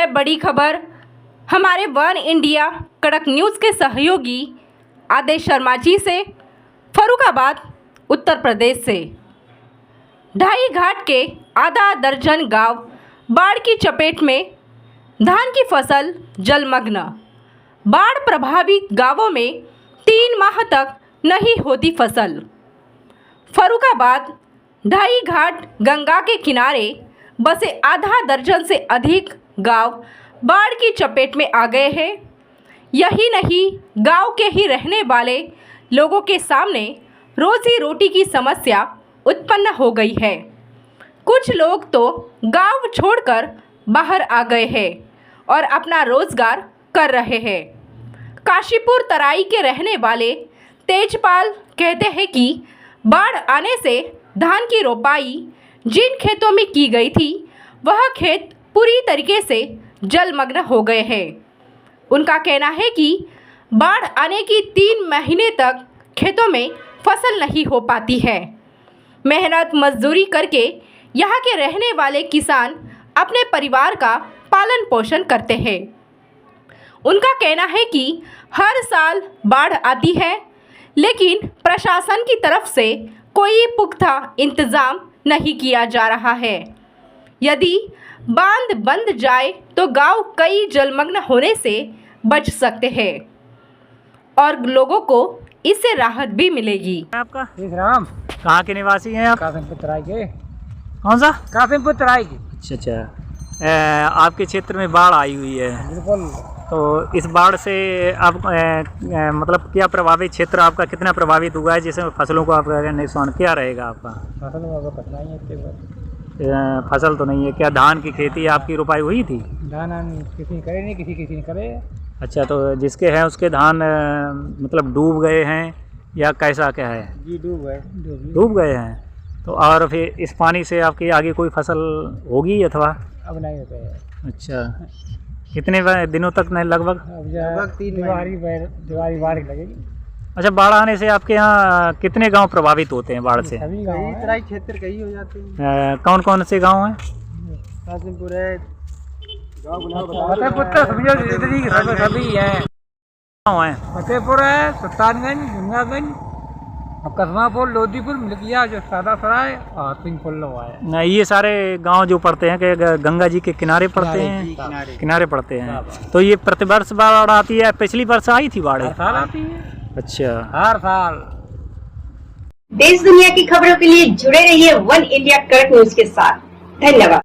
है बड़ी खबर हमारे वन इंडिया कड़क न्यूज़ के सहयोगी आदेश शर्मा जी से। फर्रुखाबाद उत्तर प्रदेश से ढाई घाट के आधा दर्जन गांव बाढ़ की चपेट में, धान की फसल जलमग्न। बाढ़ प्रभावित गांवों में 3 माह तक नहीं होती फसल। फर्रुखाबाद ढाई घाट गंगा के किनारे बसे आधा दर्जन से अधिक गांव बाढ़ की चपेट में आ गए हैं। यही नहीं, गांव के ही रहने वाले लोगों के सामने रोजी रोटी की समस्या उत्पन्न हो गई है। कुछ लोग तो गांव छोड़कर बाहर आ गए हैं और अपना रोजगार कर रहे हैं। काशीपुर तराई के रहने वाले तेजपाल कहते हैं कि बाढ़ आने से धान की रोपाई जिन खेतों में की गई थी वह खेत पूरी तरीके से जलमग्न हो गए हैं। उनका कहना है कि बाढ़ आने की 3 महीने तक खेतों में फसल नहीं हो पाती है। मेहनत मजदूरी करके यहाँ के रहने वाले किसान अपने परिवार का पालन पोषण करते हैं। उनका कहना है कि हर साल बाढ़ आती है, लेकिन प्रशासन की तरफ से कोई पुख्ता इंतज़ाम नहीं किया जा रहा है। यदि बांध बंद जाए तो गांव कई जलमग्न होने से बच सकते हैं और लोगों को इससे राहत भी मिलेगी। आपका राम कहाँ के निवासी हैं आप? कासिमपुर तराई के। कौन सा? कासिमपुर तराई के। अच्छा, आपके क्षेत्र में बाढ़ आई हुई है, बिल्कुल। तो इस बाढ़ से आप मतलब क्या प्रभावित क्षेत्र आपका कितना प्रभावित हुआ है, जिसमें फसलों को आपका नुकसान क्या रहेगा आपका? फसल में कटना ही है इसके बाद। फसल तो नहीं है क्या? धान की खेती आपकी रोपाई हुई थी? धान किसी ने करे नहीं, किसी ने करे। अच्छा, तो जिसके हैं उसके धान मतलब डूब गए हैं या कैसा क्या है? जी डूब गए। डूब गए हैं। तो और फिर इस पानी से आपकी आगे कोई फसल होगी अथवा? अब नहीं होता है। अच्छा, कितने दिनों तक नहीं लगभग? अब 3 दिवाली बाढ़ लगेगी। अच्छा, बाढ़ आने से आपके यहाँ कितने गांव प्रभावित होते हैं बाढ़ से? सभी तराई क्षेत्र कई हो जाते हैं। कौन कौन से गांव हैं? कासिमपुर है, फतेहपुर सभी हैं। गाँव हैं फतेहपुर है, सुल्तानगंज, गंगागंज, कस्मापुर, लोधीपुर, मिलकिया, जो सादा सराय और सिंहपुर है। नहीं, ये सारे गांव जो पड़ते हैं कि गंगा जी के किनारे पड़ते हैं? किनारे पड़ते हैं। तो ये प्रतिवर्ष बाढ़ आती है? पिछली वर्ष आई थी बाढ़? हर साल आती है। अच्छा, हर साल। देश दुनिया की खबरों के लिए जुड़े रहिए वन इंडिया कड़क न्यूज के साथ। धन्यवाद।